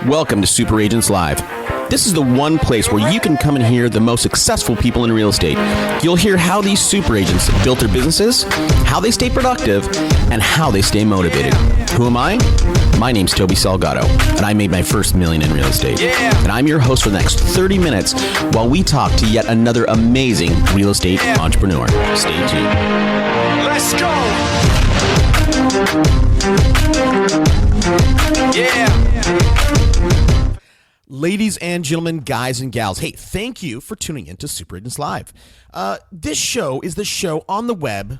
Welcome to Super Agents Live. This is the one place where you can come and hear the most successful people in real estate. You'll hear how these super agents built their businesses, how they stay productive, and how they stay motivated. Who am I? My name's Toby Salgado, and I made my first $1 million in real estate. And I'm your host for the next 30 minutes while we talk to yet another amazing real estate entrepreneur. Stay tuned. Let's go! Yeah! Ladies and gentlemen, guys and gals, hey, thank you for tuning in to Super Agents Live. This show is the show on the web,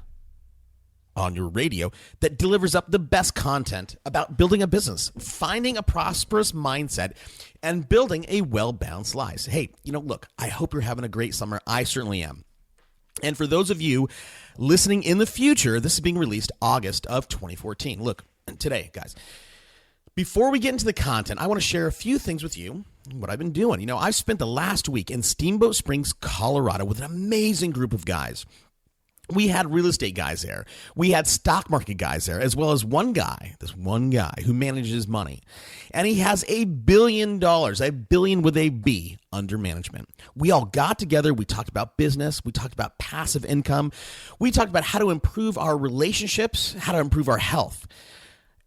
on your radio, that delivers up the best content about building a business, finding a prosperous mindset, and building a well-balanced life. Hey, look, I hope you're having a great summer. I certainly am. And for those of you listening in the future, this is being released August of 2014. Look, today, guys, before we get into the content, I want to share a few things with you, what I've been doing. I've spent the last week in Steamboat Springs, Colorado with an amazing group of guys. We had real estate guys there. We had stock market guys there, as well as this one guy who manages money. And he has $1 billion, $1 billion with a B, under management. We all got together. We talked about business. We talked about passive income. We talked about how to improve our relationships, how to improve our health.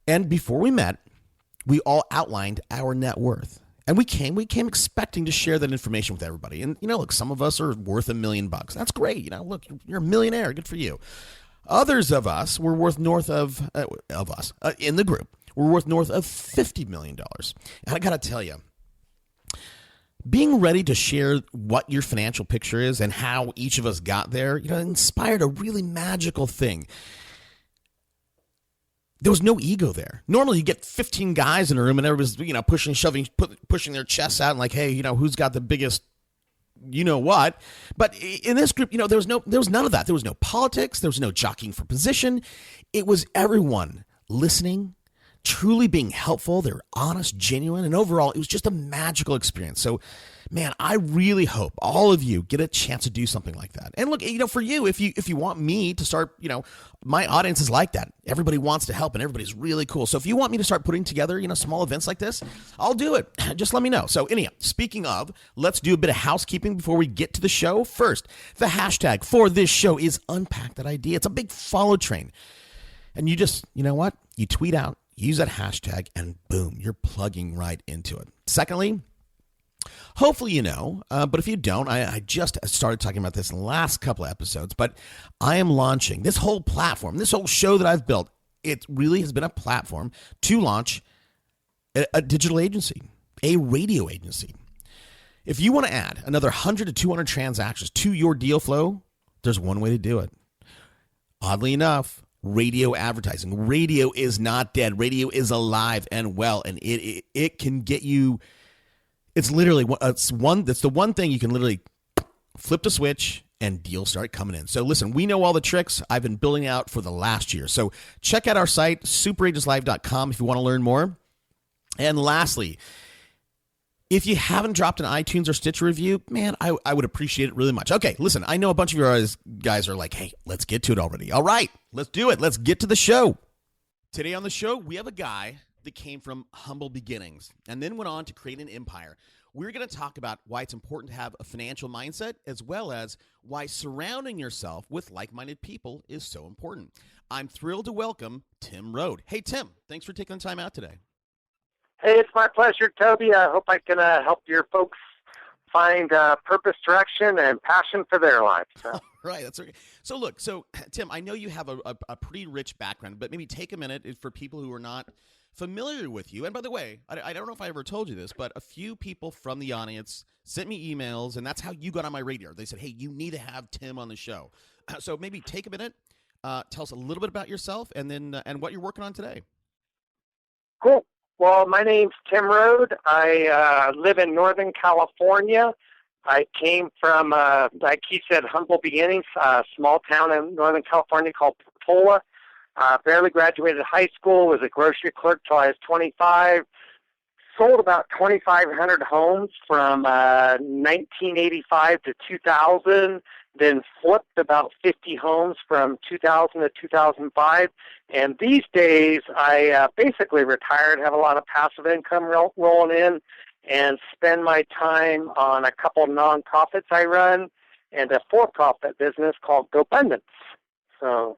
And before we met, we all outlined our net worth. And we came expecting to share that information with everybody. And, look, some of us are worth $1 million. That's great. Look, you're a millionaire. Good for you. Others of us were worth north of us in the group. We're worth north of $50 million. And I got to tell you, being ready to share what your financial picture is and how each of us got there, inspired a really magical thing. There was no ego there. Normally you get 15 guys in a room and everybody's, pushing their chests out and like, hey, who's got the biggest, what? But in this group, there was none of that. There was no politics. There was no jockeying for position. It was everyone listening, truly being helpful. They were honest, genuine, and overall, it was just a magical experience. So, man, I really hope all of you get a chance to do something like that. And look, for you, if you want me to start, my audience is like that. Everybody wants to help and everybody's really cool. So if you want me to start putting together, small events like this, I'll do it. Just let me know. So anyhow, speaking of, let's do a bit of housekeeping before we get to the show. First, the hashtag for this show is Unpack That Idea. It's a big follow train. And you just, you tweet out, use that hashtag, and boom, you're plugging right into it. Secondly, hopefully but if you don't, I just started talking about this in the last couple of episodes, but I am launching this whole platform, this whole show that I've built. It really has been a platform to launch a digital agency, a radio agency. If you want to add another 100 to 200 transactions to your deal flow, there's one way to do it. Oddly enough, radio advertising. Radio is not dead. Radio is alive and well, and it can get you. It's literally that's the one thing you can literally flip the switch and deals start coming in. So listen, we know all the tricks I've been building out for the last year. So check out our site, superagentslive.com, if you want to learn more. And lastly, if you haven't dropped an iTunes or Stitcher review, man, I would appreciate it really much. Okay, listen, I know a bunch of you guys are like, hey, let's get to it already. All right, let's do it. Let's get to the show. Today on the show, we have a guy that came from humble beginnings and then went on to create an empire. We're going to talk about why it's important to have a financial mindset, as well as why surrounding yourself with like-minded people is so important. I'm thrilled to welcome Tim Rhode. Hey, Tim, thanks for taking the time out today. Hey, it's my pleasure, Toby. I hope I can help your folks find purpose, direction, and passion for their lives. So. Right, that's okay. So look, Tim, I know you have a pretty rich background, but maybe take a minute for people who are not familiar with you. And by the way, I don't know if I ever told you this, but a few people from the audience sent me emails, and that's how you got on my radar. They said, hey, you need to have Tim on the show. So maybe take a minute, tell us a little bit about yourself, and then and what you're working on today. Cool. Well, my name's Tim Rhode. I live in Northern California. I came from, like he said, humble beginnings, a small town in Northern California called Portola. Barely graduated high school, was a grocery clerk till I was 25. Sold about 2,500 homes from 1985 to 2000. then flipped about 50 homes from 2000 to 2005. And these days, I basically retired, have a lot of passive income rolling in, and spend my time on a couple nonprofits I run and a for-profit business called GoBundance. So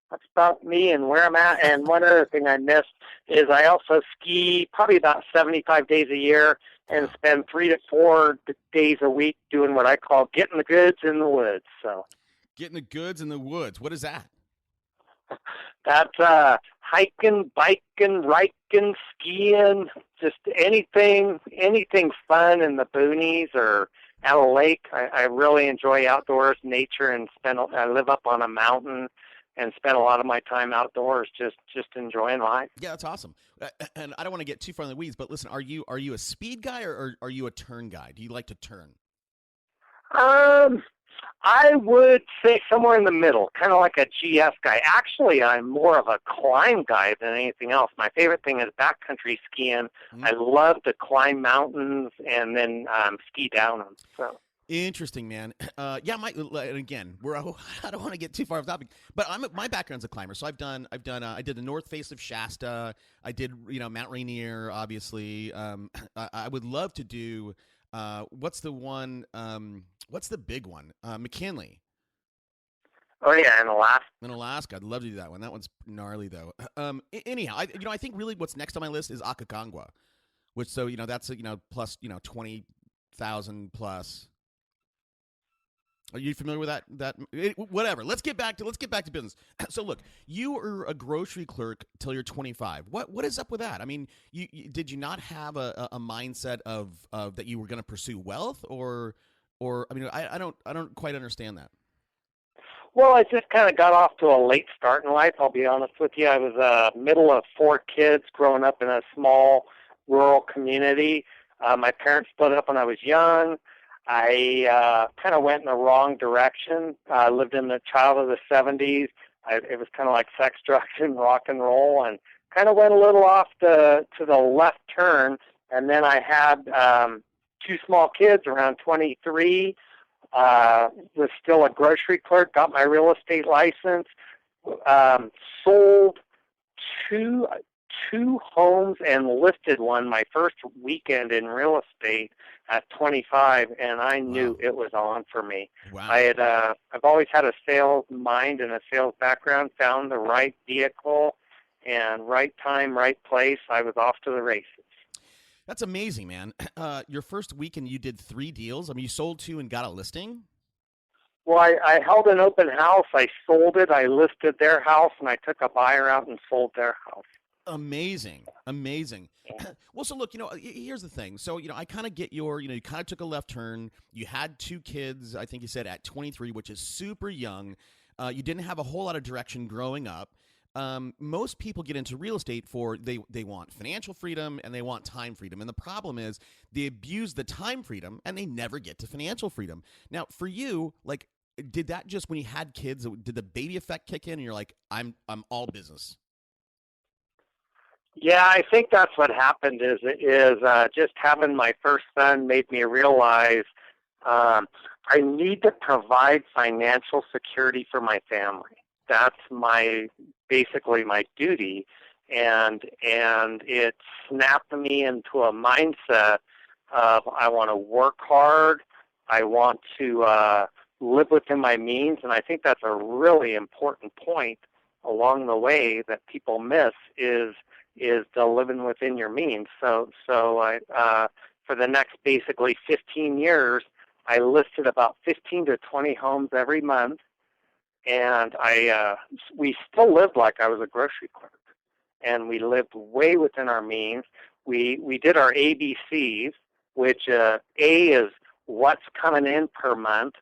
that's about me and where I'm at. And one other thing I missed is I also ski probably about 75 days a year and spend 3 to 4 days a week doing what I call getting the goods in the woods. So Getting the goods in the woods. What is that? that's hiking, biking, hiking, skiing, just anything fun in the boonies or at a lake. I really enjoy outdoors, nature, and I live up on a mountain and spend a lot of my time outdoors just enjoying life. Yeah, that's awesome. And I don't want to get too far in the weeds, but listen, are you a speed guy or are you a turn guy? Do you like to turn? I would say somewhere in the middle, kind of like a GS guy. Actually, I'm more of a climb guy than anything else. My favorite thing is backcountry skiing. Mm-hmm. I love to climb mountains and then ski down them. So. Interesting, man. Yeah, again, I don't want to get too far off topic, but my background's a climber, so I did the north face of Shasta. I did, Mount Rainier, obviously. I would love to do, what's the big one? McKinley. Oh yeah, in Alaska. In Alaska, I'd love to do that one. That one's gnarly though. Anyhow, I think really what's next on my list is Aconcagua, which that's plus 20,000 plus. Are you familiar with that? Whatever. Let's get back to business. So look, you were a grocery clerk till you're 25. What is up with that? I mean, did you not have a mindset of that you were going to pursue wealth, or I mean, I don't quite understand that. Well, I just kind of got off to a late start in life. I'll be honest with you. I was middle of 4 kids growing up in a small rural community. My parents split up when I was young. I kind of went in the wrong direction. I lived in the child of the 70s. It was kind of like sex, drugs, and rock and roll, and kind of went a little off to the left turn. And then I had 2 small kids around 23, was still a grocery clerk, got my real estate license, sold two homes and listed one my first weekend in real estate at 25, and I knew it was on for me. Wow. I've always had a sales mind and a sales background, found the right vehicle and right time, right place. I was off to the races. That's amazing, man. Your first weekend, you did 3 deals. I mean, you sold 2 and got a listing? Well, I held an open house. I sold it. I listed their house, and I took a buyer out and sold their house. Amazing. Well, so look, here's the thing. So, I kind of get you kind of took a left turn. You had 2 kids, I think you said at 23, which is super young. You didn't have a whole lot of direction growing up. Most people get into real estate for they want financial freedom and they want time freedom. And the problem is they abuse the time freedom and they never get to financial freedom. Now, for you, like, did that just when you had kids, did the baby effect kick in and you're like, I'm all business? Yeah, I think that's what happened is just having my first son made me realize I need to provide financial security for my family. That's basically my duty, and it snapped me into a mindset of I want to work hard, I want to live within my means, and I think that's a really important point along the way that people miss is the living within your means. So I for the next basically 15 years, I listed about 15 to 20 homes every month. And we still lived like I was a grocery clerk, and we lived way within our means. We did our ABCs, which A is what's coming in per month,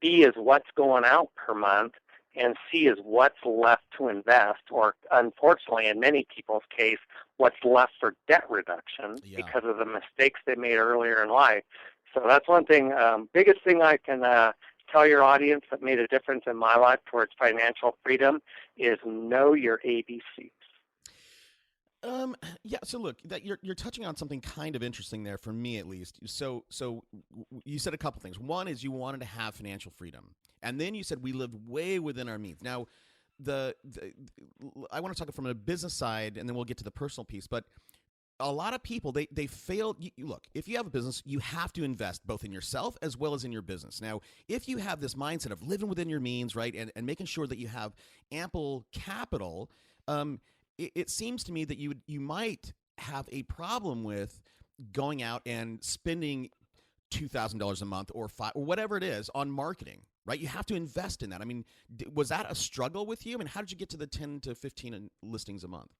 B is what's going out per month, and C is what's left to invest, or unfortunately, in many people's case, what's left for debt reduction because of the mistakes they made earlier in life. So that's one thing, biggest thing I can tell your audience that made a difference in my life towards financial freedom is know your ABCs. Yeah. So look, that you're touching on something kind of interesting there for me at least. So you said a couple things. One is you wanted to have financial freedom, and then you said we lived way within our means. Now, the I want to talk from a business side, and then we'll get to the personal piece. But a lot of people they fail. Look, if you have a business, you have to invest both in yourself as well as in your business. Now, if you have this mindset of living within your means, right, and making sure that you have ample capital. It seems to me that you might have a problem with going out and spending $2,000 a month or five or whatever it is on marketing, right? You have to invest in that. I mean, was that a struggle with you? I mean, how did you get to the 10 to 15 listings a month?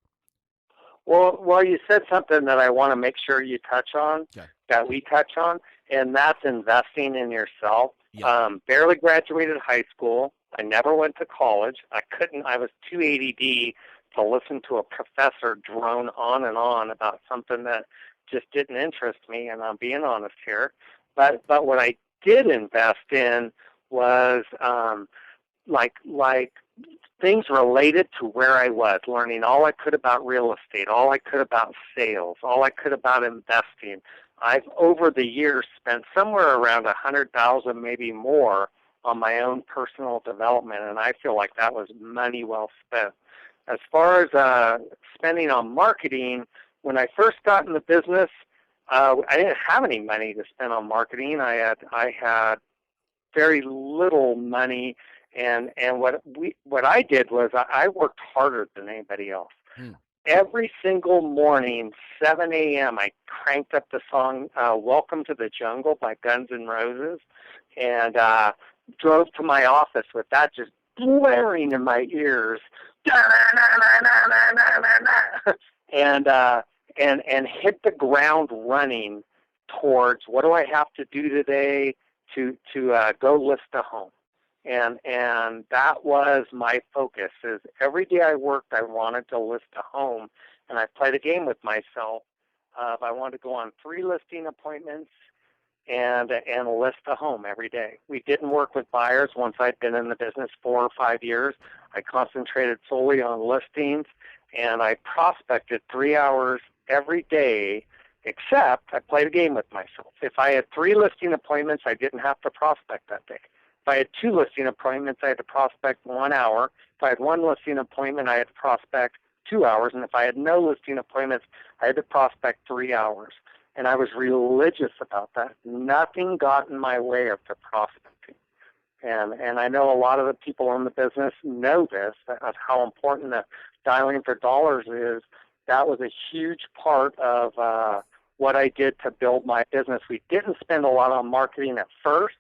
Well, you said something that I want to make sure you touch on, Okay. that we touch on, and that's investing in yourself. Yeah. Barely graduated high school. I never went to college. I was too ADD to listen to a professor drone on and on about something that just didn't interest me, and I'm being honest here. But what I did invest in was like things related to where I was, learning all I could about real estate, all I could about sales, all I could about investing. I've over the years spent somewhere around $100,000, maybe more, on my own personal development, and I feel like that was money well spent. As far as spending on marketing, when I first got in the business, I didn't have any money to spend on marketing. I had very little money, and what I did was I worked harder than anybody else. Every single morning, 7 a.m., I cranked up the song "Welcome to the Jungle" by Guns N' Roses, and drove to my office with that just blaring in my ears. And hit the ground running towards what do I have to do today to go list a home. And that was my focus. Is every day I worked, I wanted to list a home, and I played a game with myself. I wanted to go on 3 listing appointments and list a home every day. We didn't work with buyers once I'd been in the business 4 or 5 years. I concentrated solely on listings, and I prospected 3 hours every day, except I played a game with myself. If I had 3 listing appointments, I didn't have to prospect that day. If I had 2 listing appointments, I had to prospect 1 hour. If I had 1 listing appointment, I had to prospect 2 hours. And if I had no listing appointments, I had to prospect 3 hours. And I was religious about that. Nothing got in my way of the prospecting. And I know a lot of the people in the business know this, of how important the dialing for dollars is. That was a huge part of what I did to build my business. We didn't spend a lot on marketing at first.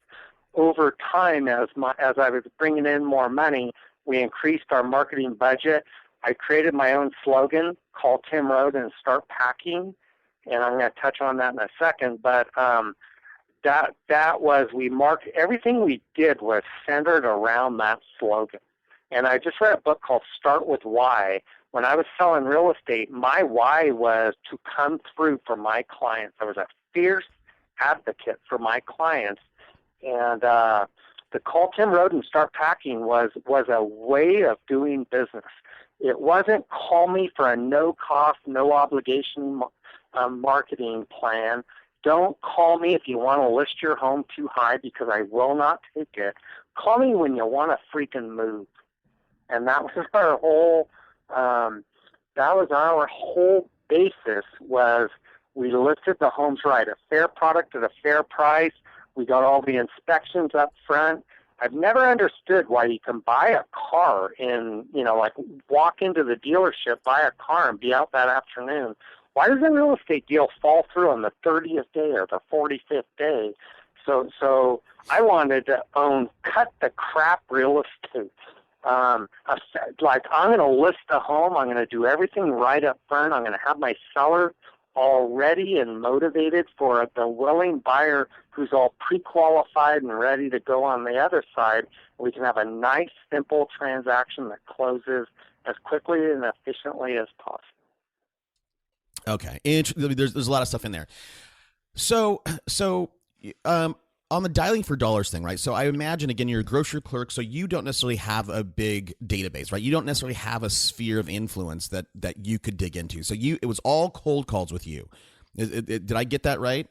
Over time, as I was bringing in more money, we increased our marketing budget. I created my own slogan, "Call Tim Rhode and start packing," and I'm going to touch on that in a second. But that was everything we did was centered around that slogan. And I just read a book called Start With Why. When I was selling real estate, my why was to come through for my clients. I was a fierce advocate for my clients. And the Call Tim Rhode and Start Packing was a way of doing business. It wasn't call me for a no-cost, no-obligation marketing plan. Don't call me if you want to list your home too high because I will not take it. Call me when you want to freaking move. And that was our whole basis was we listed the homes right, a fair product at a fair price. We got all the inspections up front. I've never understood why you can buy a car walk into the dealership, buy a car, and be out that afternoon. Why does a real estate deal fall through on the 30th day or the 45th day? So I wanted to own cut the crap real estate. I'm going to list a home. I'm going to do everything right up front. I'm going to have my seller all ready and motivated for the willing buyer who's all pre-qualified and ready to go on the other side. We can have a nice, simple transaction that closes as quickly and efficiently as possible. Okay. There's a lot of stuff in there. So on the dialing for dollars thing, right? So I imagine, again, you're a grocery clerk, so you don't necessarily have a big database, right? You don't necessarily have a sphere of influence that you could dig into. So it was all cold calls with you. Did I get that right?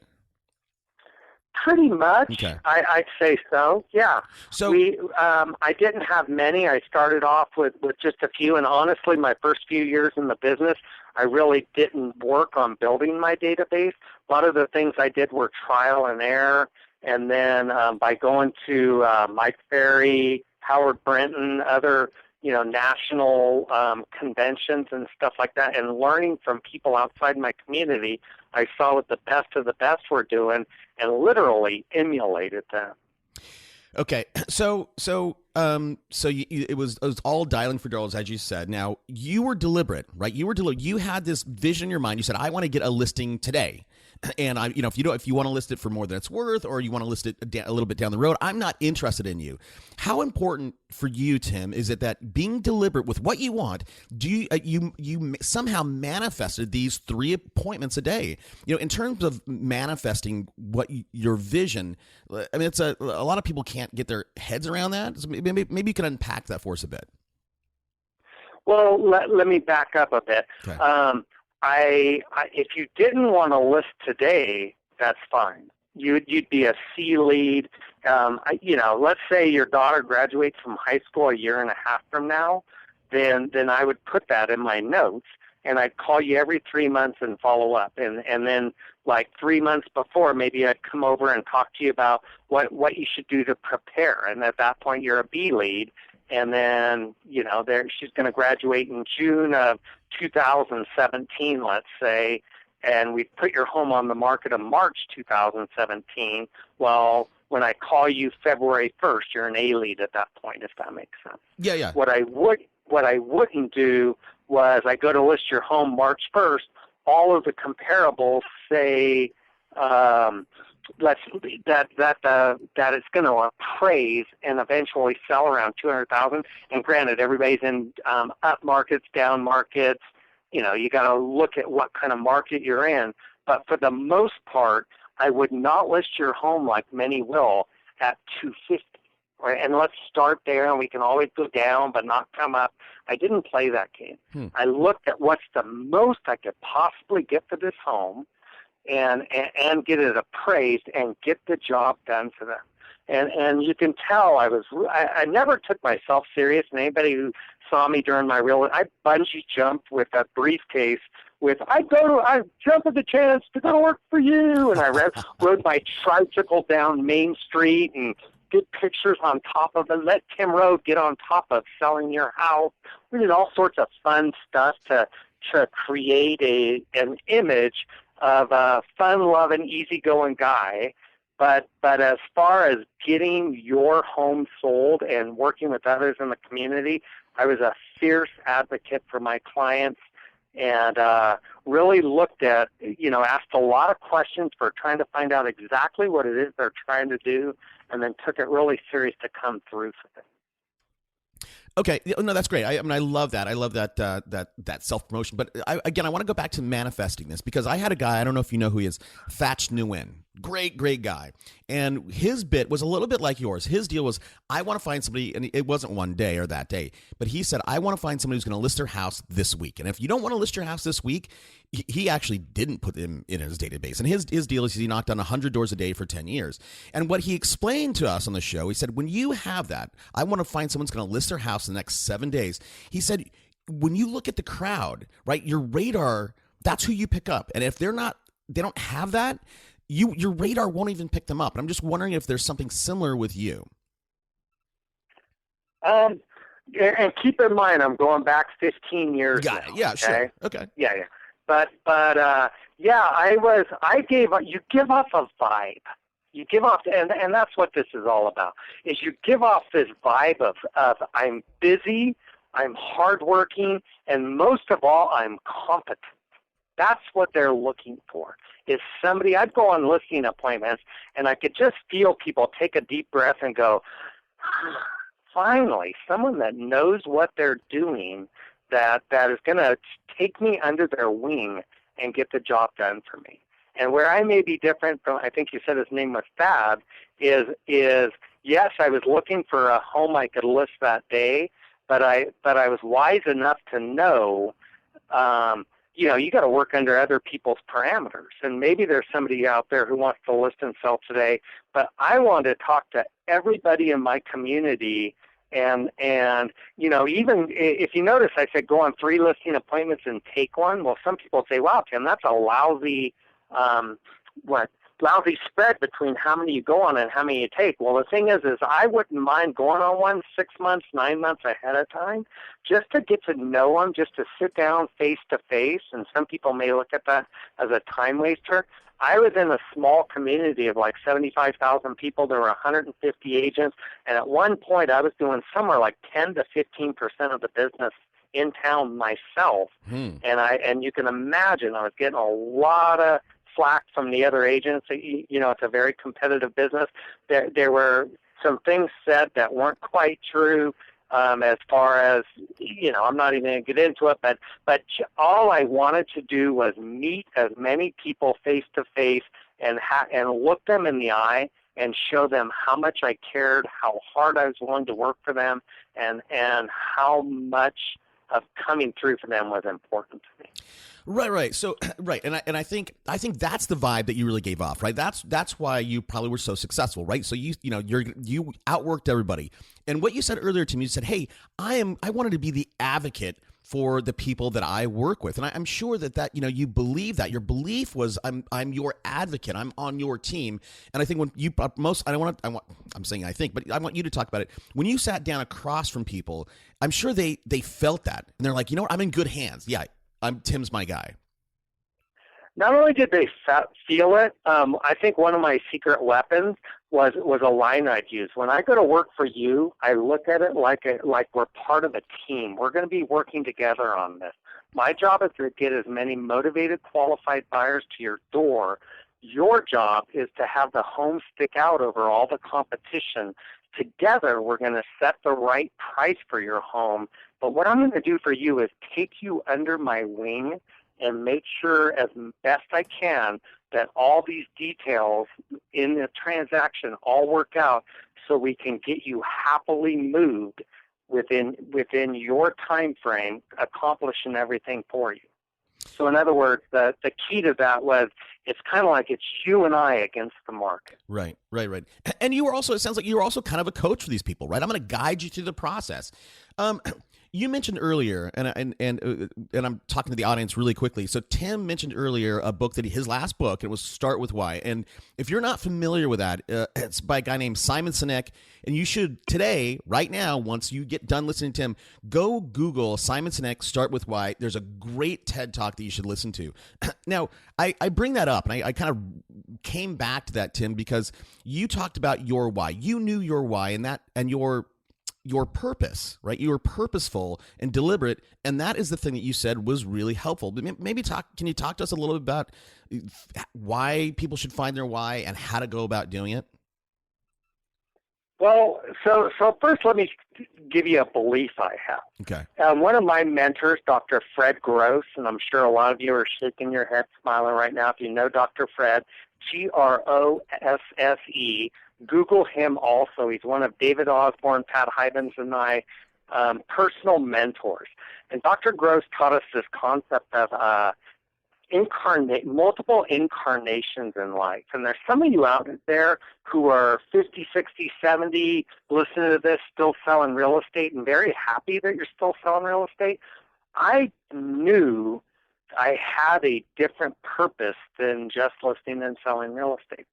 Pretty much. Okay. I'd say so. Yeah. So I didn't have many. I started off with just a few, and honestly, my first few years in the business, I really didn't work on building my database. A lot of the things I did were trial and error, and then by going to Mike Ferry, Howard Brenton, other national conventions and stuff like that, and learning from people outside my community, I saw what the best of the best were doing and literally emulated them. Okay, so it was all dialing for dollars, as you said. Now, you were deliberate, right? You were deliberate. You had this vision in your mind. You said, "I want to get a listing today." And if you want to list it for more than it's worth, or you want to list it a little bit down the road, I'm not interested in you. How important for you, Tim, is it that being deliberate with what you want, you somehow manifested these 3 appointments a day? In terms of manifesting what your vision, I mean, it's a lot of people can't get their heads around that. So maybe you can unpack that for us a bit. Well, let me back up a bit. Okay. If you didn't want to list today, that's fine. You'd be a C lead. Let's say your daughter graduates from high school a year and a half from now, then I would put that in my notes, and I'd call you every 3 months and follow up. And then like 3 months before, maybe I'd come over and talk to you about what you should do to prepare. And at that point, you're a B lead. And then, she's going to graduate in June of 2017, let's say, and we put your home on the market in March 2017. Well, when I call you February 1st, you're an A lead at that point, if that makes sense. Yeah. What I wouldn't do was I go to list your home March 1st, all of the comparables say that it's going to appraise and eventually sell around 200,000. And granted, everybody's in up markets, down markets. You got to look at what kind of market you're in. But for the most part, I would not list your home like many will at 250. Right? And let's start there, and we can always go down, but not come up. I didn't play that game. I looked at what's the most I could possibly get for this home, and get it appraised and get the job done for them. And you can tell I never took myself serious, and anybody who saw me during I bungee jumped with a briefcase with, I jump at the chance to go to work for you, and I rode my tricycle down Main Street and get pictures on top of it, let Tim Rhode get on top of selling your house. We did all sorts of fun stuff to create an image of a fun-loving, easygoing guy. But as far as getting your home sold and working with others in the community, I was a fierce advocate for my clients, and really looked at, asked a lot of questions for trying to find out exactly what it is they're trying to do, and then took it really serious to come through for it. Okay, no, that's great. I love that. I love that self-promotion. But I want to go back to manifesting this, because I had a guy, I don't know if you know who he is, Thatch Nguyen. Great guy. And his bit was a little bit like yours. His deal was, I want to find somebody, and it wasn't one day or that day, but he said, I want to find somebody who's going to list their house this week. And if you don't want to list your house this week, he actually didn't put him in his database. And his deal is he knocked on 100 doors a day for 10 years. And what he explained to us on the show, he said, when you have that, I want to find someone's going to list their house in the next 7 days. He said, when you look at the crowd, right, your radar, that's who you pick up. And if they don't have that, your radar won't even pick them up. And I'm just wondering if there's something similar with you. And keep in mind, I'm going back 15 years. Got it. Now, Yeah, okay? sure. Okay. Yeah. But you give off a vibe. You give off, and that's what this is all about, is you give off this vibe of I'm busy, I'm hardworking, and most of all, I'm competent. That's what they're looking for, is somebody. I'd go on listing appointments, and I could just feel people take a deep breath and go, finally, someone that knows what they're doing, that is going to take me under their wing and get the job done for me. And where I may be different from, I think you said his name was Thad, is yes, I was looking for a home I could list that day, but I was wise enough to know, you got to work under other people's parameters. And maybe there's somebody out there who wants to list and sell today, but I want to talk to everybody in my community. And even if you notice, I said go on 3 listing appointments and take one. Well, some people say, wow, Tim, that's a lousy spread between how many you go on and how many you take. Well, the thing is I wouldn't mind going on one 6 months, 9 months ahead of time, just to get to know them, just to sit down face to face. And some people may look at that as a time waster. I was in a small community of like 75,000 people. There were 150 agents. And at one point I was doing somewhere like 10 to 15% of the business in town myself. And you can imagine I was getting a lot of flack from the other agents. It's a very competitive business. There were some things said that weren't quite true, as far as, I'm not even going to get into it, but all I wanted to do was meet as many people face to face and look them in the eye and show them how much I cared, how hard I was willing to work for them, and how much of coming through for them was important to me. Right. So, right. And I think that's the vibe that you really gave off, right? That's why you probably were so successful, right? So you outworked everybody. And what you said earlier to me, you said, hey, I wanted to be the advocate for the people that I work with. And I'm sure that you believe that. Your belief was I'm your advocate. I'm on your team. And I think when you I'm saying I think, but I want you to talk about it. When you sat down across from people, I'm sure they felt that. And they're like, you know what? I'm in good hands. Yeah. Tim's my guy. Not only did they feel it, I think one of my secret weapons was a line I'd use. When I go to work for you, I look at it like we're part of a team. We're going to be working together on this. My job is to get as many motivated, qualified buyers to your door. Your job is to have the home stick out over all the competition. Together, we're going to set the right price for your home. But what I'm going to do for you is take you under my wing and make sure as best I can that all these details in the transaction all work out so we can get you happily moved within your time frame, accomplishing everything for you. So in other words, the key to that was it's kind of like it's you and I against the market. Right. And it sounds like you were also kind of a coach for these people, right? I'm going to guide you through the process. You mentioned earlier, and I'm talking to the audience really quickly. So Tim mentioned earlier a book his last book, it was Start With Why. And if you're not familiar with that, it's by a guy named Simon Sinek. And you should today, right now, once you get done listening to Tim, go Google Simon Sinek, Start With Why. There's a great TED Talk that you should listen to. Now, I bring that up, and I kind of came back to that, Tim, because you talked about your why. You knew your why and your purpose, right? You were purposeful and deliberate, and that is the thing that you said was really helpful. But can you talk to us a little bit about why people should find their why and how to go about doing it? Well, so first let me give you a belief I have. Okay. One of my mentors, Dr. Fred Gross, and I'm sure a lot of you are shaking your head smiling right now if you know Dr. Fred, Grosse. Google him also. He's one of David Osborne, Pat Hyben's, and I personal mentors. And Dr. Gross taught us this concept of multiple incarnations in life. And there's some of you out there who are 50, 60, 70, listening to this, still selling real estate and very happy that you're still selling real estate. I knew I had a different purpose than just listing and selling real estate.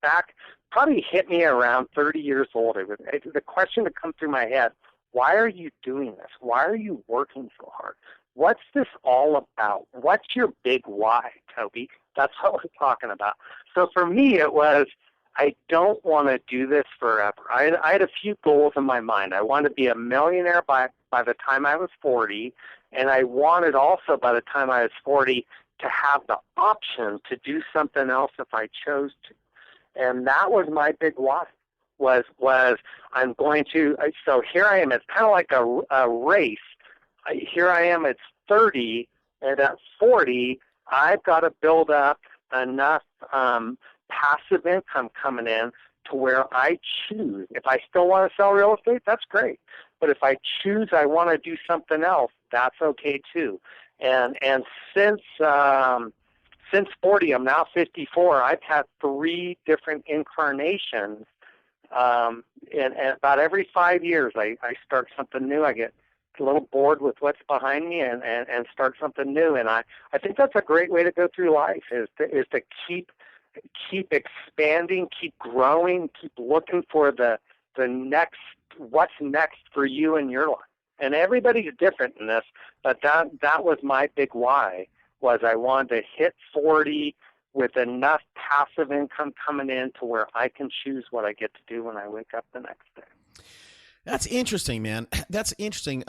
Probably hit me around 30 years old. The question that comes through my head, why are you doing this? Why are you working so hard? What's this all about? What's your big why, Toby? That's what we're talking about. So for me, it was, I don't want to do this forever. I had a few goals in my mind. I wanted to be a millionaire by the time I was 40, and I wanted also by the time I was 40 to have the option to do something else if I chose to. And that was my big why, was I'm going to, so here I am. It's kind of like a race. Here I am, it's 30, and at 40, I've got to build up enough passive income coming in to where I choose. If I still want to sell real estate, that's great. But if I choose I want to do something else, that's okay too. And since 40, I'm now 54. I've had 3 different incarnations. And about every 5 years, I start something new. I get a little bored with what's behind me and start something new. And I think that's a great way to go through life is to keep expanding, keep growing, keep looking for the next, what's next for you in your life. And everybody's different in this, but that was my big why, was I wanted to hit 40 with enough passive income coming in to where I can choose what I get to do when I wake up the next day. That's interesting, man. That's interesting.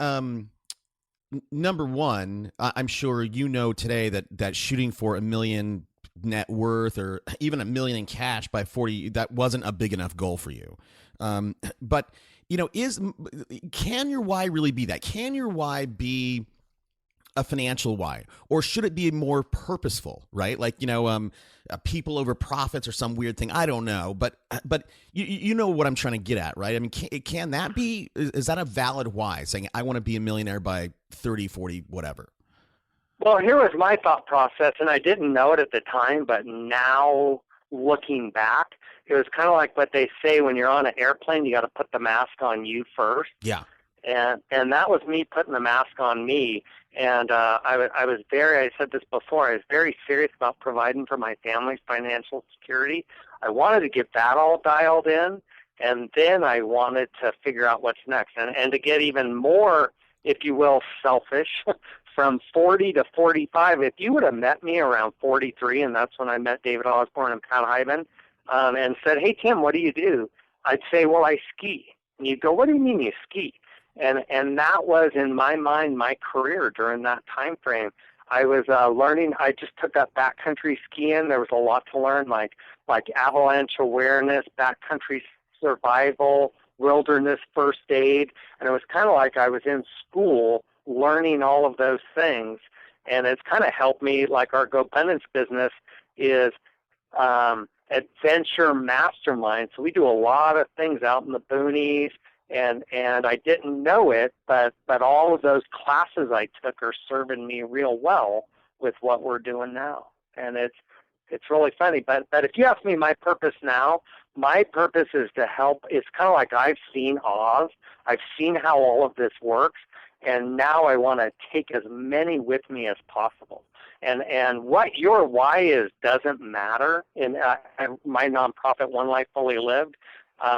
Number one, I'm sure you know today that shooting for $1 million net worth or even $1 million in cash by 40, that wasn't a big enough goal for you. But you know, can your why really be that? Can your why be a financial why, or should it be more purposeful, right? Like, you know, people over profits or some weird thing. I don't know, but you know what I'm trying to get at, right? I mean, can that be, is that a valid why, saying I want to be a millionaire by 30, 40, whatever? Well, here was my thought process, and I didn't know it at the time, but now looking back, it was kind of like what they say when you're on an airplane, you got to put the mask on you first. Yeah. And that was me putting the mask on me. And I said this before, I was very serious about providing for my family's financial security. I wanted to get that all dialed in, and then I wanted to figure out what's next. And to get even more, if you will, selfish, from 40 to 45, if you would have met me around 43, and that's when I met David Osborne and Pat Hyben, and said, hey, Tim, what do you do? I'd say, well, I ski. And you'd go, what do you mean you ski? And that was, in my mind, my career during that time frame. I was learning. I just took up backcountry skiing. There was a lot to learn, like avalanche awareness, backcountry survival, wilderness first aid. And it was kind of like I was in school learning all of those things. And it's kind of helped me, like our GoBundance business is adventure mastermind. So we do a lot of things out in the boonies. And I didn't know it, but all of those classes I took are serving me real well with what we're doing now. And it's really funny. But if you ask me my purpose now, my purpose is to help. It's kind of like I've seen Oz. I've seen how all of this works. And now I want to take as many with me as possible. And what your why is doesn't matter. In my nonprofit, One Life Fully Lived,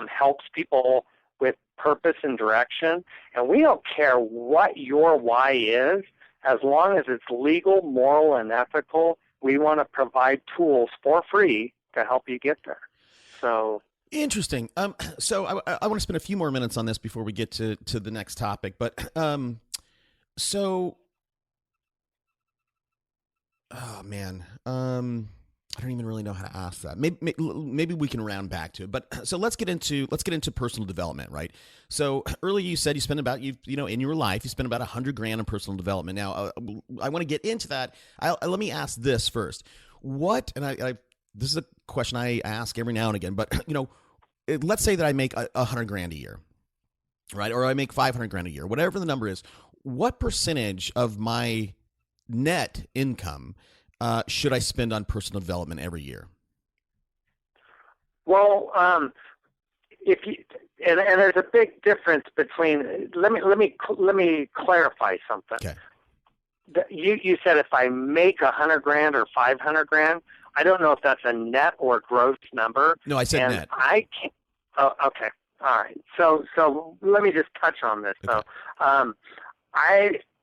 helps people with purpose and direction. And we don't care what your why is, as long as it's legal, moral, and ethical. We want to provide tools for free to help you get there. So interesting. So I want to spend a few more minutes on this before we get to the next topic. But so, oh man, I don't even really know how to ask that. Maybe we can round back to it. But so let's get into personal development, right? So earlier you said you spend about you know in your life you spend about $100,000 on personal development. Now I want to get into that. Let me ask this first. What, and I this is a question I ask every now and again, but you know, let's say that I make $100,000 a year, right? Or I make $500,000 a year, whatever the number is. What percentage of my net income should I spend on personal development every year? Well, if you and there's a big difference between. Let me clarify something. Okay. You said if I make $100,000 or $500,000. I don't know if that's a net or gross number. No, I said and net. I can't. Oh, okay. All right. So let me just touch on this. Okay. So,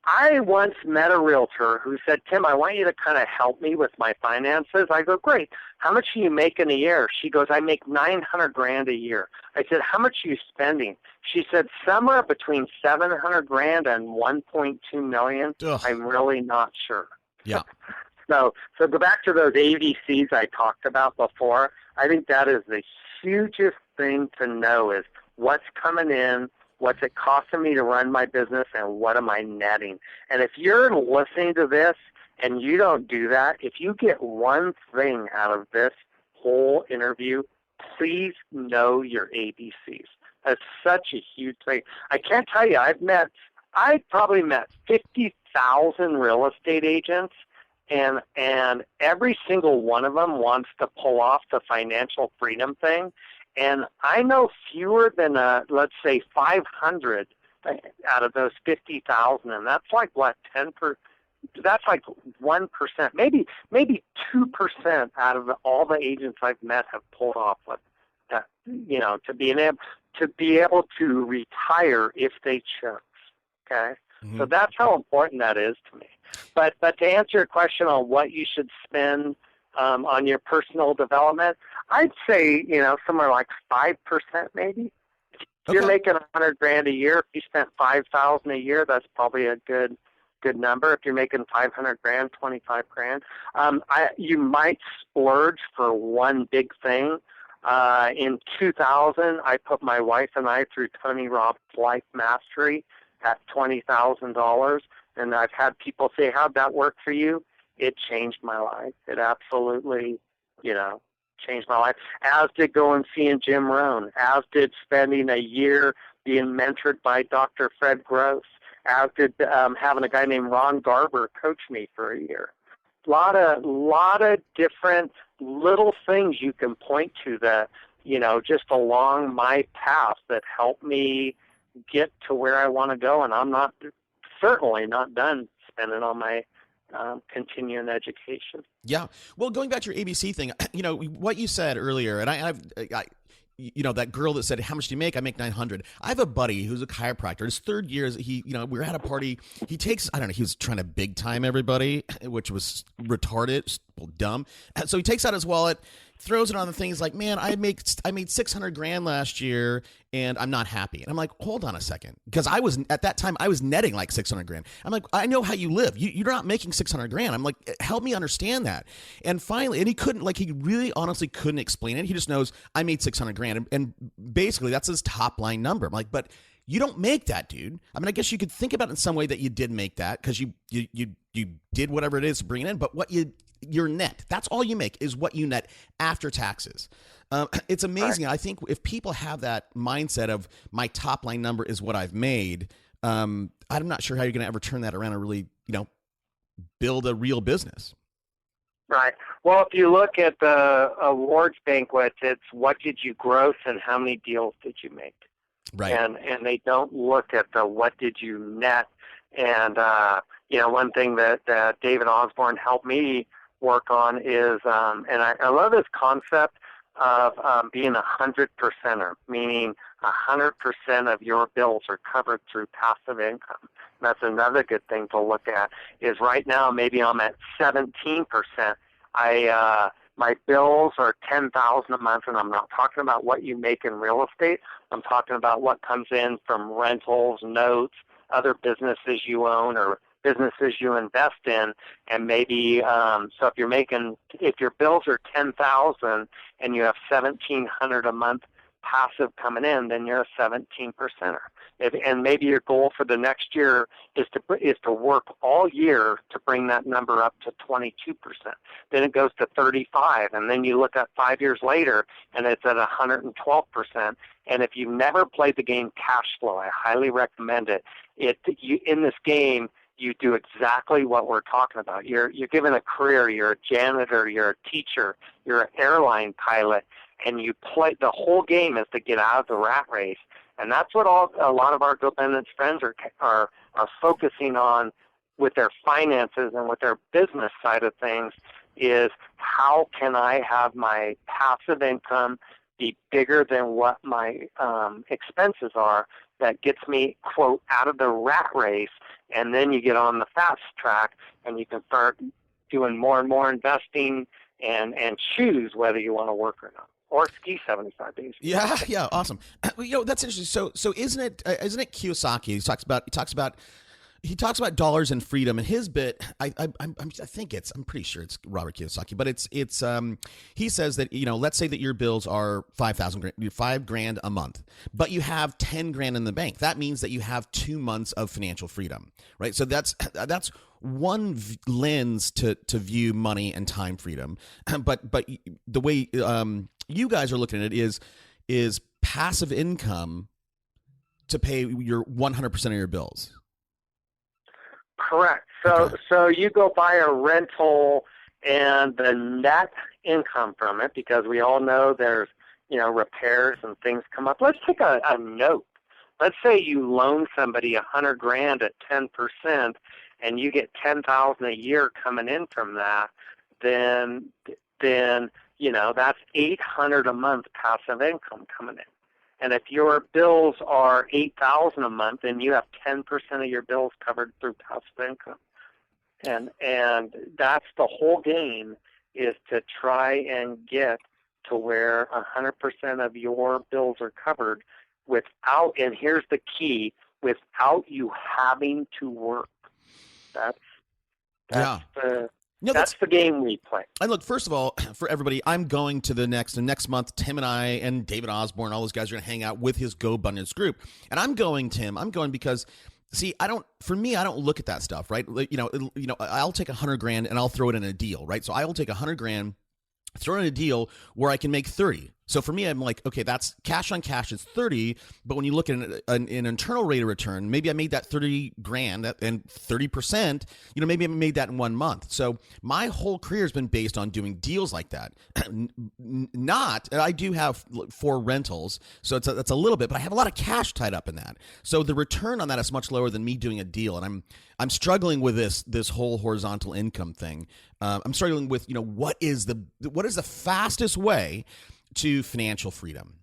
I once met a realtor who said, Tim, I want you to kind of help me with my finances. I go, great. How much do you make in a year? She goes, I make $900,000 a year. I said, how much are you spending? She said, somewhere between $700,000 and $1.2 million. Ugh. I'm really not sure. Yeah. So go back to those ABCs I talked about before. I think that is the hugest thing to know is what's coming in, what's it costing me to run my business, and what am I netting. And if you're listening to this and you don't do that, if you get one thing out of this whole interview, please know your ABCs. That's such a huge thing. I can't tell you, I probably met 50,000 real estate agents, and every single one of them wants to pull off the financial freedom thing. And I know fewer than, let's say, 500 out of those 50,000, and that's like what, 10%? That's like 1%, maybe 2% out of all the agents I've met have pulled off what that, to be able to retire if they chose. Okay, so that's how important that is to me. But to answer your question on what you should spend on your personal development, I'd say somewhere like 5% maybe. If you're making $100,000 a year, if you spent $5,000 a year, that's probably a good number. If you're making $500,000, $25,000, you might splurge for one big thing. In 2000, I put my wife and I through Tony Robbins' Life Mastery at $20,000, and I've had people say, "How'd that work for you?" It changed my life. It absolutely, changed my life. As did going seeing Jim Rohn. As did spending a year being mentored by Dr. Fred Gross. As did having a guy named Ron Garber coach me for a year. Lot of different little things you can point to that, just along my path that help me get to where I want to go. And I'm certainly not done spending on my continuing education. Yeah. Well, going back to your ABC thing, what you said earlier, and I that girl that said, "How much do you make?" I make $900. I have a buddy who's a chiropractor. His third year, we were at a party. He takes, I don't know, he was trying to big time everybody, which was retarded, dumb. So he takes out his wallet, throws it on the thing. He's like, "Man, I made $600,000 last year, and I'm not happy." And I'm like, "Hold on a second," because at that time I was netting like $600,000. I'm like, "I know how you live. You're not making $600,000." I'm like, "Help me understand that." And finally, and he really honestly couldn't explain it. He just knows I made $600,000, and basically that's his top line number. I'm like, "But you don't make that, dude." I mean, I guess you could think about it in some way that you did make that because you did whatever it is to bring it in, but your net, that's all you make, is what you net after taxes. It's amazing. Right. I think if people have that mindset of my top line number is what I've made, I'm not sure how you're going to ever turn that around and really, build a real business. Right. Well, if you look at the awards banquets, it's what did you gross and how many deals did you make? Right. And they don't look at the what did you net. And, one thing that David Osborne helped me work on is, and I love this concept of being 100%er, meaning 100% of your bills are covered through passive income. That's another good thing to look at. Is right now maybe I'm at 17%. My bills are $10,000 a month, and I'm not talking about what you make in real estate. I'm talking about what comes in from rentals, notes, other businesses you own, or businesses you invest in. And maybe so if your bills are $10,000 and you have $1,700 a month passive coming in, then you're a 17%er. And maybe your goal for the next year is to work all year to bring that number up to 22%. Then it goes to 35, and then you look at 5 years later, and it's at 112%. And if you've never played the game Cash Flow, I highly recommend it. In this game, you do exactly what we're talking about. You're given a career. You're a janitor. You're a teacher. You're an airline pilot, and you play. The whole game is to get out of the rat race. And that's what a lot of our GoBundance friends are focusing on with their finances and with their business side of things, is how can I have my passive income be bigger than what my expenses are, that gets me, quote, out of the rat race, and then you get on the fast track and you can start doing more and more investing and choose whether you want to work or not. Or ski 75 days. Yeah, awesome. That's interesting. So isn't it Kiyosaki? He talks about he talks about dollars and freedom, and his bit, I'm pretty sure it's Robert Kiyosaki, but he says that, let's say that your bills are $5,000 a month, but you have 10 grand in the bank. That means that you have 2 months of financial freedom, right? So that's one lens to view money and time freedom. But the way you guys are looking at it is passive income to pay your 100% of your bills. Correct. So you go buy a rental, and the net income from it, because we all know there's repairs and things come up. Let's take a note. Let's say you loan somebody $100,000 at 10%, and you get $10,000 a year coming in from that. Then that's $800 a month passive income coming in. And if your bills are $8,000 a month, then you have 10% of your bills covered through passive income. And that's the whole game, is to try and get to where 100% of your bills are covered without, and here's the key, without you having to work. That's the game we play. And look, first of all, for everybody, I'm going to the next month, Tim and I and David Osborne, all those guys are going to hang out with his Go Abundance group. And I'm going because, see, I don't look at that stuff, right? I'll take $100,000 and I'll throw it in a deal, right? So I will take $100,000, throw in a deal where I can make 30. So for me, I'm like, okay, that's cash on cash. It's 30. But when you look at an internal rate of return, maybe I made that $30,000 and 30%, maybe I made that in 1 month. So my whole career has been based on doing deals like that. I do have 4 rentals, so that's a little bit, but I have a lot of cash tied up in that. So the return on that is much lower than me doing a deal. And I'm struggling with this whole horizontal income thing. I'm struggling with, what is the fastest way to financial freedom?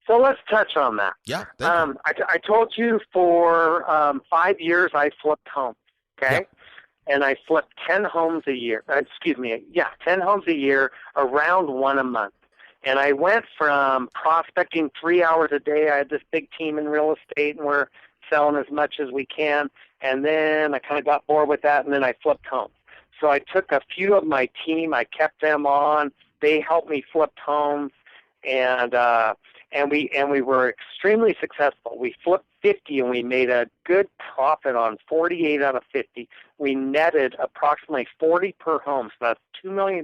So let's touch on that. Yeah. I told you for 5 years I flipped homes, okay? Yep. And I flipped 10 homes a year. 10 homes a year, around 1 a month. And I went from prospecting 3 hours a day. I had this big team in real estate, and we're selling as much as we can. And then I kind of got bored with that, and then I flipped homes. So I took a few of my team, I kept them on. They helped me flip homes, and we were extremely successful. We flipped 50, and we made a good profit on 48 out of 50. We netted approximately 40 per home, so that's $2 million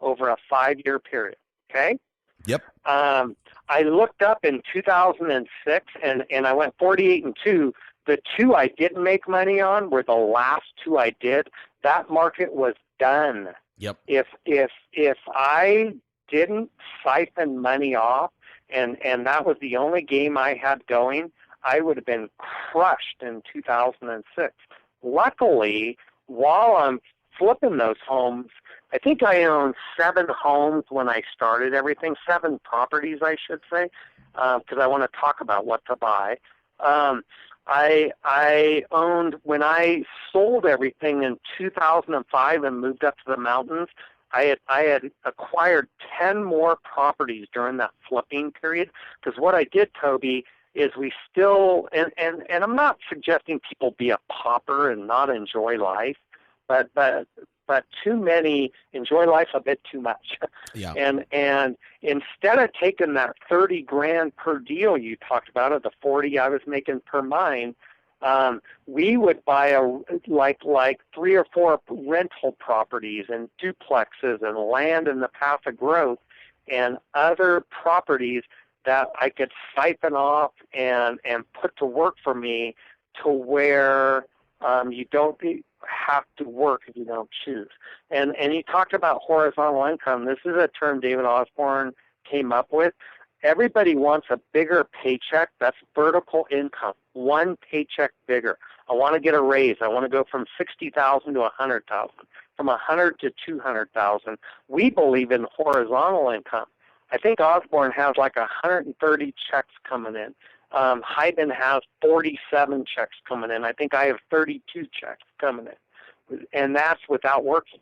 over a 5-year period. Okay. Yep. I looked up in 2006, and I went 48 and 2. The 2 I didn't make money on were the last 2 I did. That market was done. Yep. If I didn't siphon money off, and that was the only game I had going, I would have been crushed in 2006. Luckily, while I'm flipping those homes, I think I owned 7 homes when I started everything, 7 properties, I should say, because I want to talk about what to buy. I owned, when I sold everything in 2005 and moved up to the mountains, I had acquired 10 more properties during that flipping period. Because what I did, Toby, is we still, and I'm not suggesting people be a pauper and not enjoy life, but too many enjoy life a bit too much. Yeah. And instead of taking that $30,000 per deal you talked about, or the 40 I was making per mine, we would buy like 3 or 4 rental properties and duplexes and land in the path of growth and other properties that I could siphon off and put to work for me, to where you don't have to work if you don't choose. And you talked about horizontal income. This is a term David Osborne came up with. Everybody wants a bigger paycheck. That's vertical income, 1 paycheck bigger. I want to get a raise. I want to go from 60,000 to 100,000, from 100 to 200,000. We believe in horizontal income. I think Osborne has like 130 checks coming in. Hyben has 47 checks coming in. I think I have 32 checks coming in, and that's without working.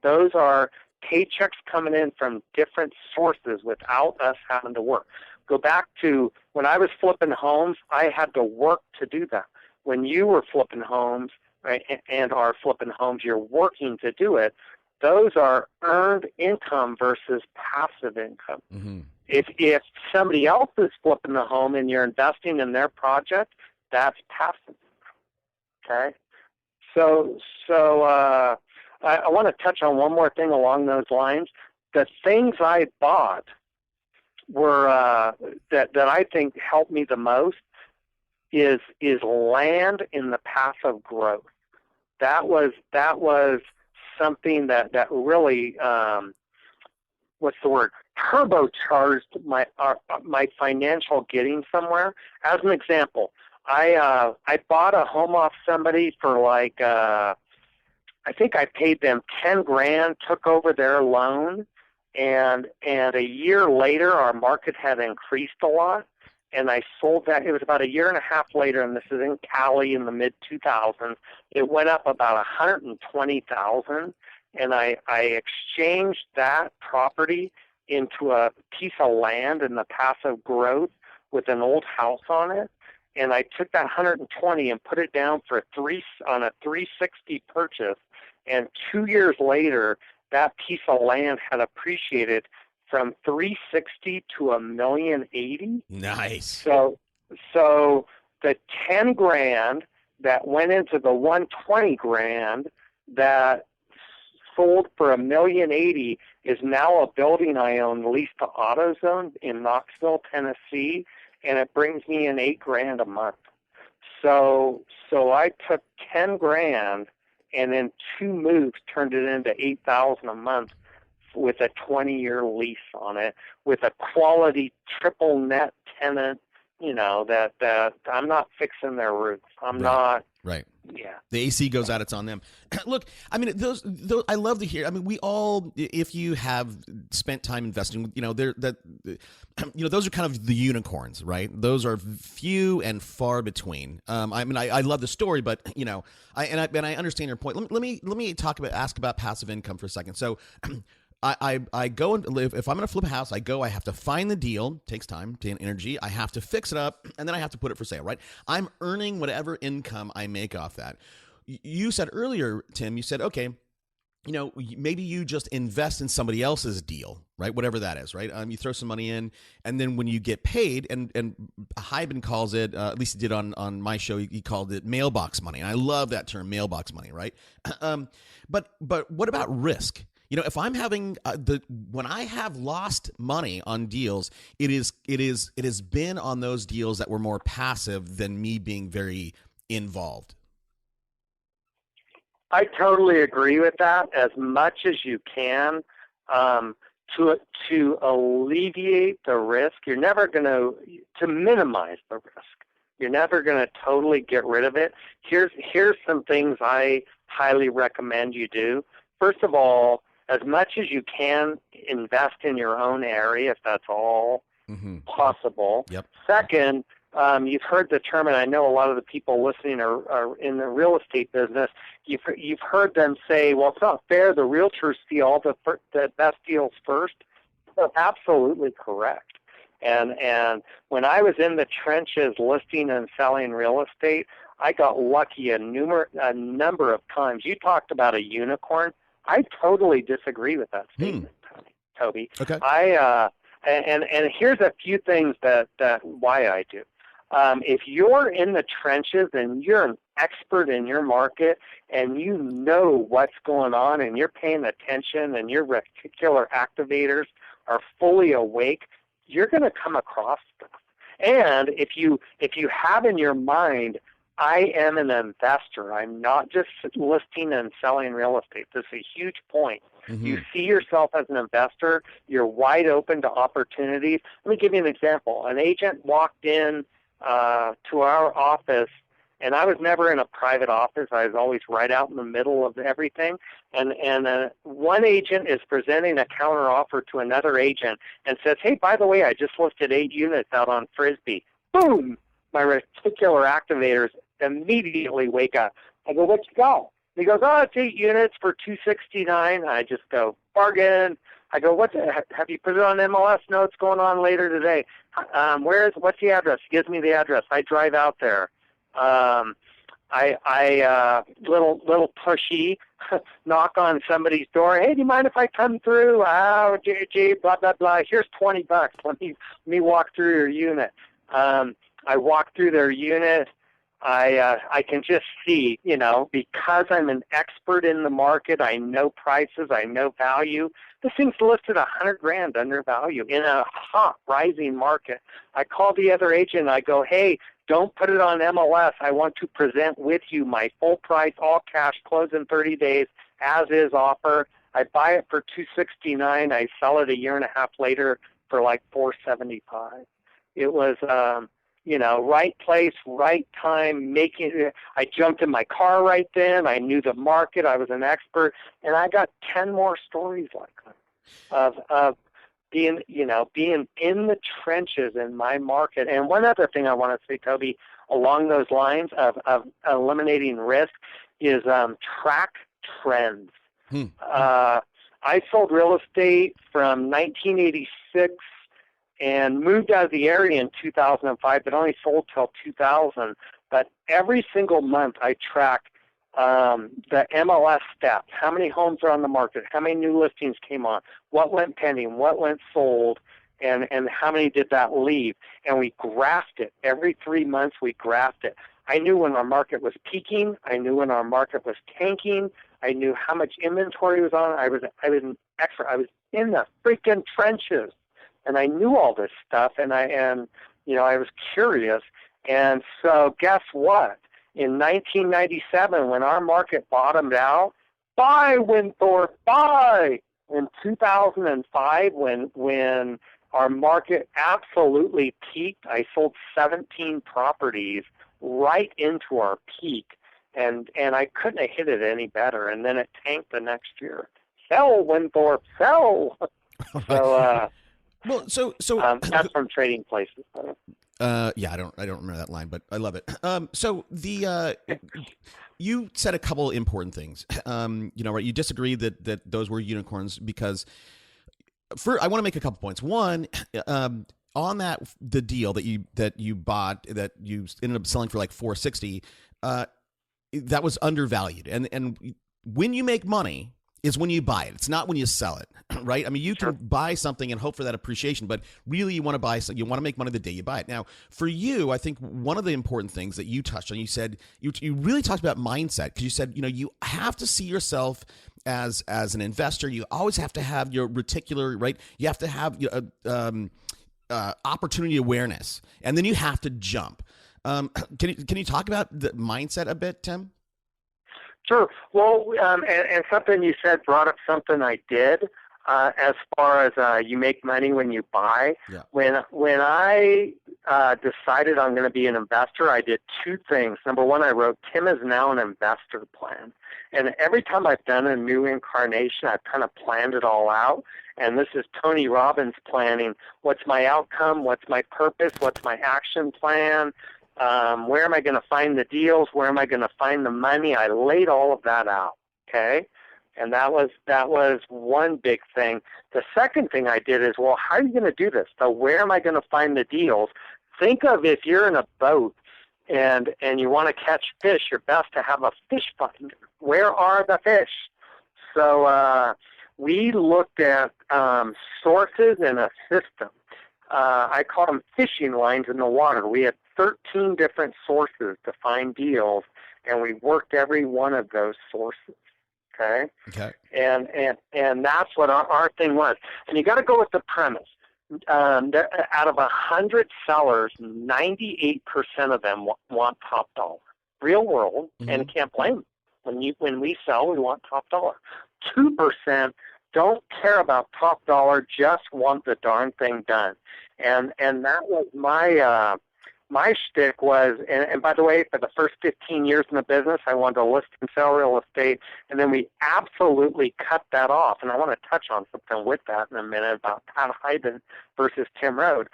Those are paychecks coming in from different sources without us having to work. Go back to when I was flipping homes, I had to work to do that. when you were flipping homes, right, and are flipping homes, you're working to do it. Those are earned income versus passive income. Mm-hmm. If somebody else is flipping the home and you're investing in their project, that's passive. Okay, so I want to touch on one more thing along those lines. The things I bought were that I think helped me the most is land in the path of growth. That was something that really what's the word, turbocharged my financial getting somewhere. As an example, I bought a home off somebody for like I think I paid them $10,000, took over their loan, and a year later our market had increased a lot, and I sold that. It was about a year and a half later, and this is in Cali in the mid 2000s. It went up about $120,000, and I exchanged that property into a piece of land in the path of growth with an old house on it. And I took that 120 and put it down for on a 360 purchase. And 2 years later, that piece of land had appreciated from 360 to $1,080,000. Nice. So the $10,000 that went into the $120,000 that sold for $1,080,000 is now a building I own leased to AutoZone in Knoxville, Tennessee, and it brings me in $8,000 a month. So I took $10,000 and in 2 moves turned it into $8,000 a month with a 20-year lease on it, with a quality triple net tenant. You know that I'm not fixing their roofs. I'm not. Right. Yeah. The AC goes out, it's on them. Look, I mean, those I love to hear. I mean, we all, if you have spent time investing, those are kind of the unicorns, right? Those are few and far between. I mean, I love the story, but I understand your point. Let me ask about passive income for a second. So, I go and live. If I'm going to flip a house, I have to find the deal. Takes time, energy. I have to fix it up, and then I have to put it for sale, right? I'm earning whatever income I make off that. You said earlier, Tim, you said, okay, maybe you just invest in somebody else's deal, right? Whatever that is, right? You throw some money in, and then when you get paid, and Hyben calls it, at least he did on my show, he called it mailbox money. And I love that term, mailbox money, right? But what about risk? If I'm having when I have lost money on deals, it has been on those deals that were more passive than me being very involved. I totally agree with that. As much as you can to alleviate the risk, you're never going to minimize the risk. You're never going to totally get rid of it. Here's some things I highly recommend you do. First of all, as much as you can, invest in your own area if that's all possible. Yep. Second, you've heard the term, and I know a lot of the people listening are in the real estate business. You've heard them say, well, it's not fair. The realtors see all the best deals first. Well, absolutely correct. And when I was in the trenches listing and selling real estate, I got lucky a number of times. You talked about a unicorn. I totally disagree with that statement, Toby. Okay. And here's a few things that why I do. If you're in the trenches and you're an expert in your market and you know what's going on and you're paying attention and your reticular activators are fully awake, you're going to come across stuff. And if you have in your mind, I am an investor. I'm not just listing and selling real estate. This is a huge point. Mm-hmm. You see yourself as an investor. You're wide open to opportunities. Let me give you an example. An agent walked in to our office, and I was never in a private office. I was always right out in the middle of everything. And one agent is presenting a counteroffer to another agent and says, hey, by the way, I just listed 8 units out on Frisbee. Boom! My reticular activators immediately wake up. I go, what you got? He goes, oh, it's 8 units for $269. I just go, bargain. I go, have you put it on MLS? No, it's going on later today. What's the address? He gives me the address. I drive out there. little pushy, knock on somebody's door. Hey, do you mind if I come through? Oh, gee, blah, blah, blah. Here's $20. Let me walk through your unit. I walk through their unit. I can just see, because I'm an expert in the market, I know prices, I know value. This thing's listed $100,000 under value in a hot rising market. I call the other agent. I go, hey, don't put it on MLS. I want to present with you my full price, all cash, close in 30 days, as is offer. I buy it for $269. I sell it a year and a half later for like $475. It was, right place, right time. I jumped in my car right then. I knew the market. I was an expert, and I got 10 more stories like that of being in the trenches in my market. And one other thing I want to say, Toby, along those lines of eliminating risk is track trends. I sold real estate from 1986 and moved out of the area in 2005, but only sold till 2000. But every single month I track the MLS stats, how many homes are on the market, how many new listings came on, what went pending, what went sold, and how many did that leave. And we graphed it. Every 3 months we graphed it. I knew when our market was peaking. I knew when our market was tanking. I knew how much inventory was on. I was an expert. I was in the freaking trenches. And I knew all this stuff, and I was curious. And so guess what? In 1997, when our market bottomed out, buy, Winthrop, buy. In 2005, when our market absolutely peaked, I sold 17 properties right into our peak, and I couldn't have hit it any better. And then it tanked the next year. Sell, Winthrop, sell. So. Well, so that's from Trading Places. Yeah, I don't remember that line, but I love it. So you said a couple important things. Right? You disagree that those were unicorns because I want to make a couple points. One, on the deal that you bought that you ended up selling for like $460, that was undervalued, and when you make money is when you buy it. It's not when you sell it, right? I mean, you can buy something and hope for that appreciation, but really you want to buy something. You want to make money the day you buy it. Now, for you, I think one of the important things that you touched on, you said, you really talked about mindset, because you said, you have to see yourself as an investor. You always have to have your reticular, right? You have to have opportunity awareness, and then you have to jump. Can you talk about the mindset a bit, Tim? Sure. Well, and something you said brought up something I did as far as you make money when you buy. Yeah. When I decided I'm going to be an investor, I did two things. Number one, I wrote, Tim is now an investor plan. And every time I've done a new incarnation, I've kind of planned it all out. And this is Tony Robbins planning. What's my outcome? What's my purpose? What's my action plan? Where am I going to find the deals? Where am I going to find the money? I laid all of that out, okay? And that was one big thing. The second thing I did is, well, how are you going to do this? So where am I going to find the deals? Think of if you're in a boat and you want to catch fish, you're best to have a fish finder. Where are the fish? So we looked at sources in a system. I call them fishing lines in the water. We had 13 different sources to find deals, and we worked every one of those sources. Okay. And that's what our thing was. And you got to go with the premise. Out of 100 sellers, 98% of them want top dollar. Real world, and you can't blame them. When we sell, we want top dollar. 2% don't care about top dollar, just want the darn thing done. And that was my shtick was, and by the way, for the first 15 years in the business, I wanted to list and sell real estate, and then we absolutely cut that off. And I want to touch on something with that in a minute about Pat Hyden versus Tim Rhode.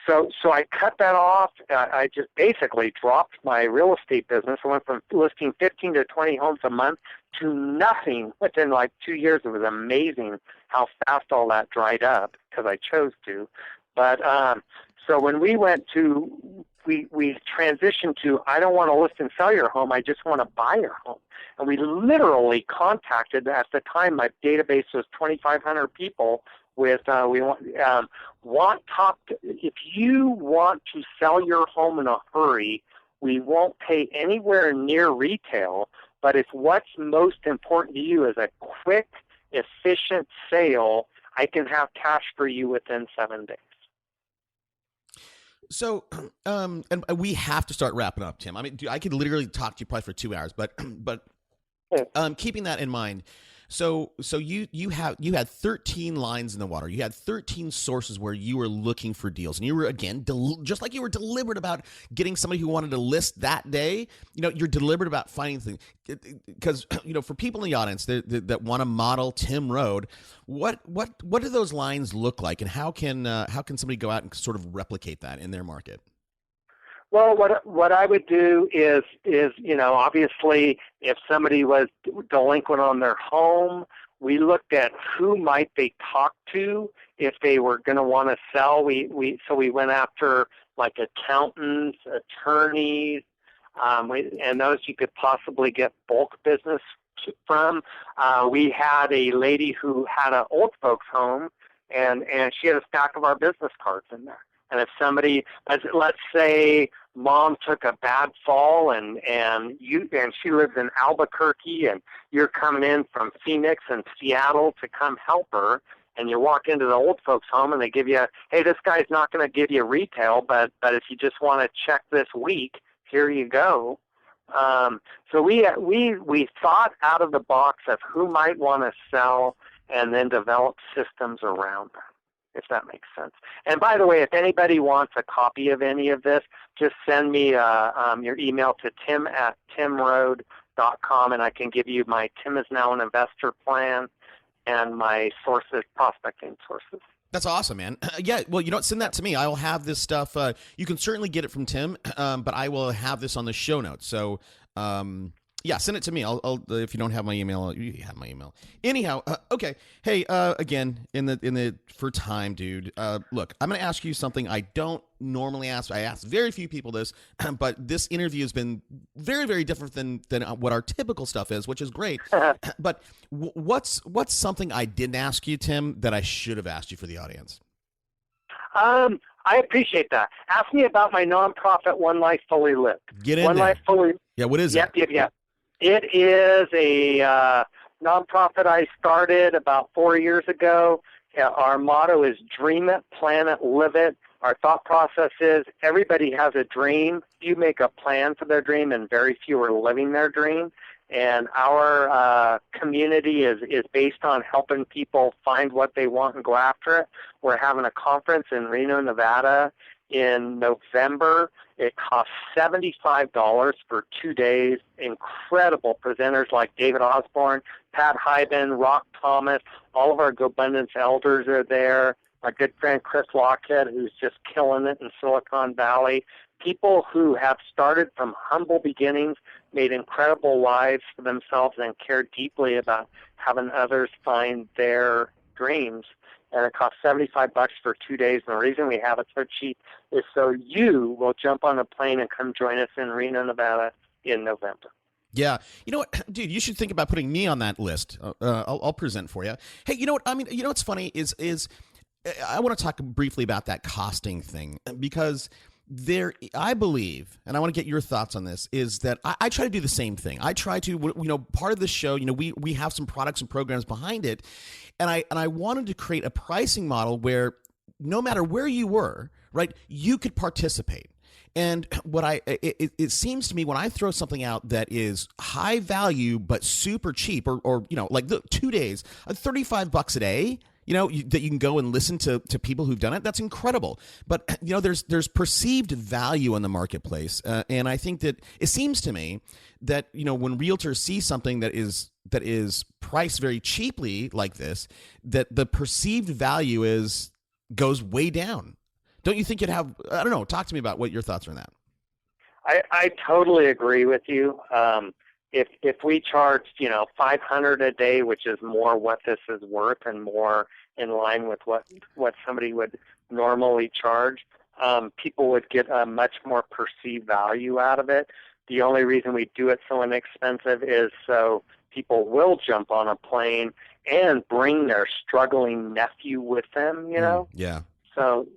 So I cut that off. I just basically dropped my real estate business. I went from listing 15 to 20 homes a month to nothing within like 2 years. It was amazing how fast all that dried up because I chose to. But so when we went to we transitioned to, I don't want to list and sell your home, I just want to buy your home. And we literally contacted, at the time my database was 2,500 people with, if you want to sell your home in a hurry, we won't pay anywhere near retail, but if what's most important to you is a quick, efficient sale, I can have cash for you within 7 days. So, and we have to start wrapping up, Tim. I mean, I could literally talk to you probably for 2 hours, but keeping that in mind. So you had 13 lines in the water. You had 13 sources where you were looking for deals, and you were, again, just like you were deliberate about getting somebody who wanted to list that day. You're deliberate about finding things, because for people in the audience that want to model Tim Rhode, what do those lines look like, and how can somebody go out and sort of replicate that in their market? Well, what I would do is obviously if somebody was delinquent on their home, we looked at who might they talk to if they were going to want to sell. So we went after like accountants, attorneys, and those you could possibly get bulk business from. We had a lady who had an old folks home, and she had a stack of our business cards in there. And if somebody, let's say mom took a bad fall and she lives in Albuquerque and you're coming in from Phoenix and Seattle to come help her, and you walk into the old folks home and they give you, hey, this guy's not going to give you retail, but if you just want to check this week, here you go. So we thought out of the box of who might want to sell and then develop systems around that, if that makes sense. And by the way, if anybody wants a copy of any of this, just send me your email to tim@timrhode.com, and I can give you my Tim is Now an Investor plan and my sources, prospecting sources. That's awesome, man. Yeah, well, send that to me. I will have this stuff. You can certainly get it from Tim, but I will have this on the show notes. So, yeah, send it to me. I'll if you don't have my email, you have my email. Anyhow, okay. Hey, again, for time, dude. Look, I'm going to ask you something I don't normally ask. I ask very few people this, but this interview has been very, very different than what our typical stuff is, which is great. But what's something I didn't ask you, Tim, that I should have asked you for the audience? I appreciate that. Ask me about my nonprofit, One Life Fully Lived. Get in One there. Life Fully. Yeah, what is it? Yep. It is a nonprofit I started about 4 years ago. Our motto is dream it, plan it, live it. Our thought process is everybody has a dream. You make a plan for their dream, and very few are living their dream. And our community is based on helping people find what they want and go after it. We're having a conference in Reno, Nevada in November. It costs $75 for 2 days. Incredible presenters like David Osborne, Pat Hyben, Rock Thomas. All of our GoBundance elders are there. My good friend Chris Lockhead, who's just killing it in Silicon Valley. People who have started from humble beginnings, made incredible lives for themselves, and care deeply about having others find their dreams. And it costs $75 for 2 days. And the reason we have it so cheap is so you will jump on a plane and come join us in Reno, Nevada in November. Yeah. You know what, dude, you should think about putting me on that list. I'll present for you. Hey, you know what? I mean, you know what's funny is I want to talk briefly about that costing thing, because I believe, and I want to get your thoughts on this, is that I try to do the same thing. I try to, part of the show, we have some products and programs behind it, and I wanted to create a pricing model where no matter where you were, right, you could participate. And it seems to me when I throw something out that is high value but super cheap, or like the 2 days, $35 a day, that you can go and listen to people who've done it. That's incredible. But, there's perceived value in the marketplace. And I think that it seems to me that, when realtors see something that is priced very cheaply like this, that the perceived value goes way down. Don't you think you'd have, I don't know, talk to me about what your thoughts are on that. I totally agree with you. If we charged, $500 a day, which is more what this is worth and more in line with what somebody would normally charge, people would get a much more perceived value out of it. The only reason we do it so inexpensive is so people will jump on a plane and bring their struggling nephew with them, you know? Yeah. So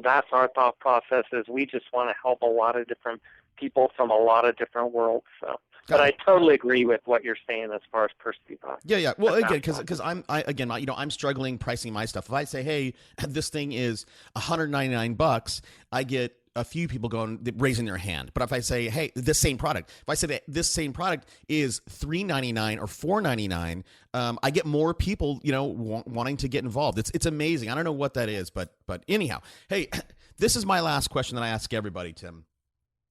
that's our thought process, is we just want to help a lot of different people from a lot of different worlds. So, but I totally agree with what you're saying as far as perceived value. Yeah. Well, again, because I'm struggling pricing my stuff. If I say, hey, this thing is $199, I get a few people raising their hand. But if I say, hey, this same product, if I say that this same product is $399 or $499, I get more people, wanting to get involved. It's amazing. I don't know what that is, but anyhow, hey, this is my last question that I ask everybody, Tim.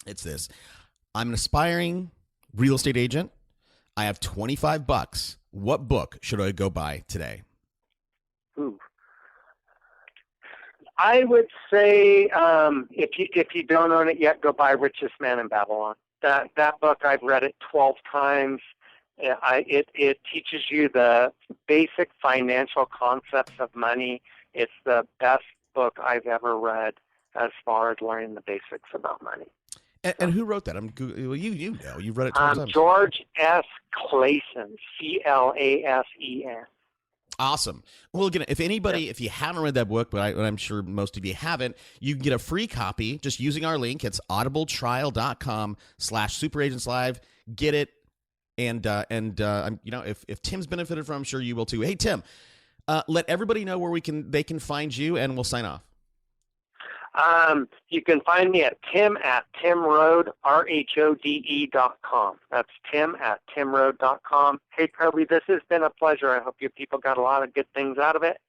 It's this: I'm an aspiring real estate agent. I have $25. What book should I go buy today? Ooh. I would say if you don't own it yet, go buy Richest Man in Babylon. That book, I've read it 12 times. It teaches you the basic financial concepts of money. It's the best book I've ever read as far as learning the basics about money. And who wrote that? You know. You've read it 12 times. George S. Clayson, Clasen. Awesome. Well, again, if you haven't read that book, but I'm sure most of you haven't, you can get a free copy just using our link. It's audibletrial.com/superagentslive. Get it. And if Tim's benefited from it, I'm sure you will too. Hey, Tim, let everybody know where they can find you, and we'll sign off. You can find me at Tim@TimRhode, RHODE.com. That's Tim@TimRhode.com. Hey, Toby, this has been a pleasure. I hope you people got a lot of good things out of it,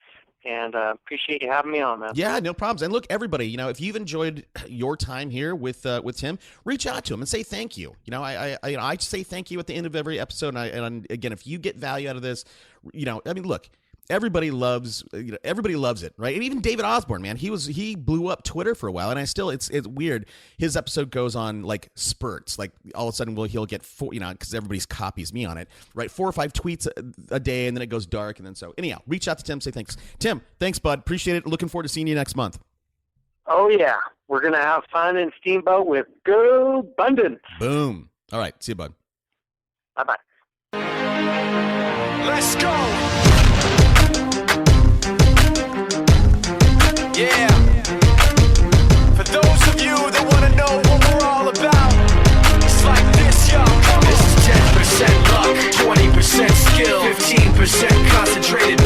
and appreciate you having me on, man. Yeah, no problems. And look, everybody, if you've enjoyed your time here with Tim, reach out to him and say thank you. I say thank you at the end of every episode. And again, if you get value out of this, look. Everybody loves it, right? And even David Osborne, man, he blew up Twitter for a while, and it's weird. His episode goes on like spurts, like all of a sudden he'll get four, because everybody's copies me on it, right? 4 or 5 tweets a day, and then it goes dark, and then so anyhow, reach out to Tim, say thanks. Tim, thanks, bud, appreciate it. Looking forward to seeing you next month. Oh yeah, we're gonna have fun in Steamboat with Go Abundance. Boom. All right, see you, bud. Bye bye. Let's go. Yeah. For those of you that want to know what we're all about, it's like this, y'all. This is 10% luck, 20% skill, 15% concentrated